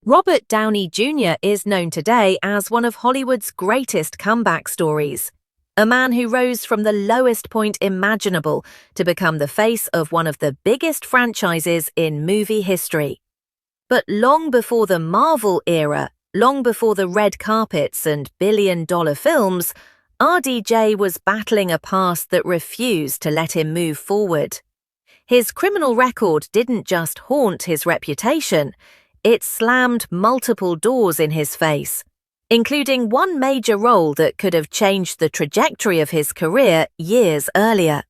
Robert Downey Jr. is known today as one of Hollywood's greatest comeback stories. A man who rose from the lowest point imaginable to become the face of one of the biggest franchises in movie history. But long before the Marvel era, long before the red carpets and billion-dollar films, RDJ was battling a past that refused to let him move forward. His criminal record didn't just haunt his reputation, it slammed multiple doors in his face, including one major role that could have changed the trajectory of his career years earlier.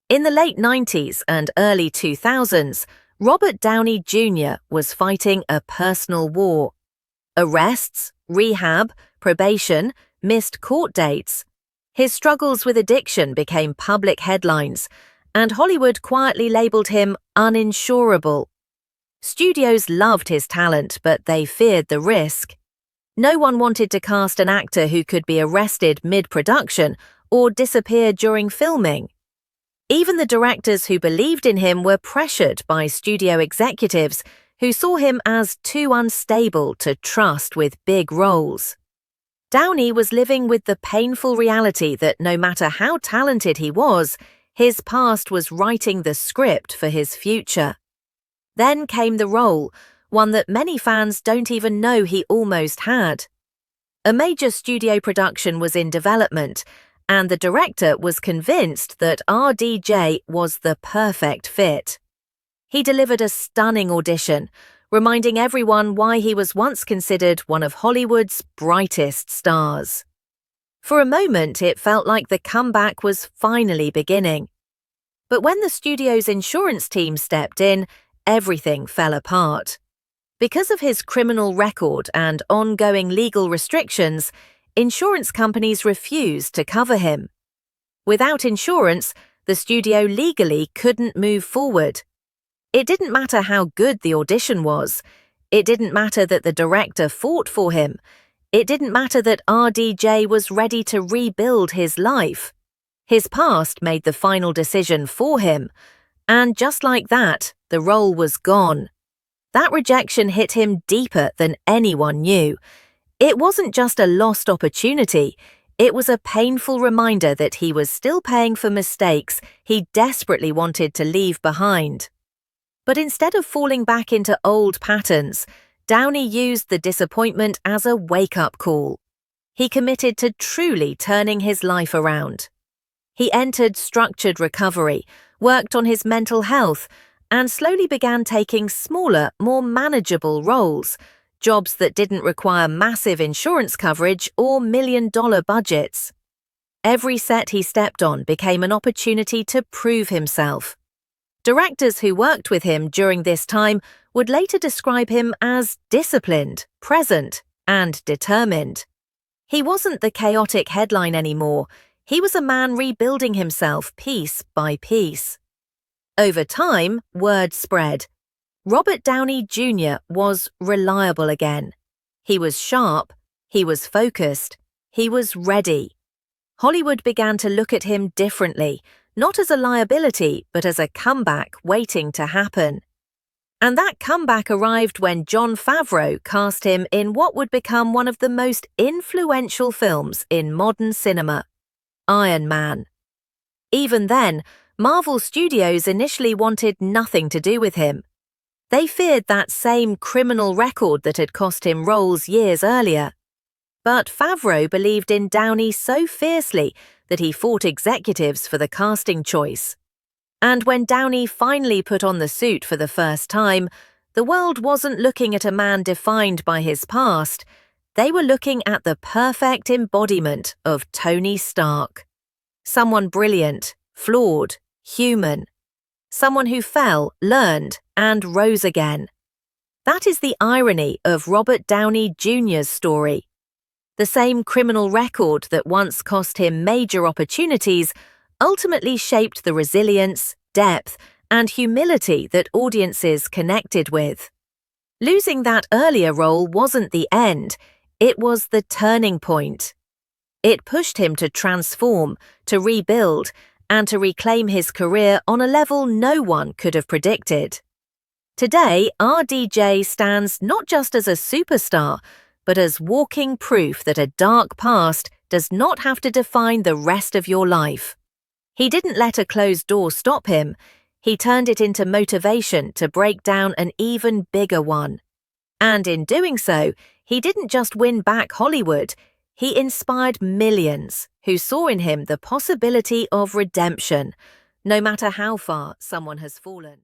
In the late 90s and early 2000s, Robert Downey Jr. was fighting a personal war. Arrests, rehab, probation, missed court dates. His struggles with addiction became public headlines, and Hollywood quietly labeled him uninsurable. Studios loved his talent, but they feared the risk. No one wanted to cast an actor who could be arrested mid-production or disappear during filming. Even the directors who believed in him were pressured by studio executives who saw him as too unstable to trust with big roles. Downey was living with the painful reality that no matter how talented he was, his past was writing the script for his future. Then came the role, one that many fans don't even know he almost had. A major studio production was in development, and the director was convinced that RDJ was the perfect fit. He delivered a stunning audition, reminding everyone why he was once considered one of Hollywood's brightest stars. For a moment, it felt like the comeback was finally beginning. But when the studio's insurance team stepped in, everything fell apart. Because of his criminal record and ongoing legal restrictions, insurance companies refused to cover him. Without insurance, the studio legally couldn't move forward. It didn't matter how good the audition was. It didn't matter that the director fought for him. It didn't matter that RDJ was ready to rebuild his life. His past made the final decision for him. And just like that, the role was gone. That rejection hit him deeper than anyone knew. It wasn't just a lost opportunity, it was a painful reminder that he was still paying for mistakes he desperately wanted to leave behind. But instead of falling back into old patterns, Downey used the disappointment as a wake-up call. He committed to truly turning his life around. He entered structured recovery, worked on his mental health, and slowly began taking smaller, more manageable roles, jobs that didn't require massive insurance coverage or million-dollar budgets. Every set he stepped on became an opportunity to prove himself. Directors who worked with him during this time would later describe him as disciplined, present, and determined. He wasn't the chaotic headline anymore. He was a man rebuilding himself piece by piece. Over time, word spread. Robert Downey Jr. was reliable again. He was sharp, he was focused, he was ready. Hollywood began to look at him differently, not as a liability, but as a comeback waiting to happen. And that comeback arrived when Jon Favreau cast him in what would become one of the most influential films in modern cinema, Iron Man. Even then, Marvel Studios initially wanted nothing to do with him. They feared that same criminal record that had cost him roles years earlier. But Favreau believed in Downey so fiercely that he fought executives for the casting choice. And when Downey finally put on the suit for the first time, the world wasn't looking at a man defined by his past. They were looking at the perfect embodiment of Tony Stark. Someone brilliant, flawed, human. Someone who fell, learned, and rose again. That is the irony of Robert Downey Jr.'s story. The same criminal record that once cost him major opportunities ultimately shaped the resilience, depth, and humility that audiences connected with. Losing that earlier role wasn't the end, it was the turning point. It pushed him to transform, to rebuild, and to reclaim his career on a level no one could have predicted. Today, RDJ stands not just as a superstar, but as walking proof that a dark past does not have to define the rest of your life. He didn't let a closed door stop him. He turned it into motivation to break down an even bigger one. And in doing so, he didn't just win back Hollywood, he inspired millions who saw in him the possibility of redemption, no matter how far someone has fallen.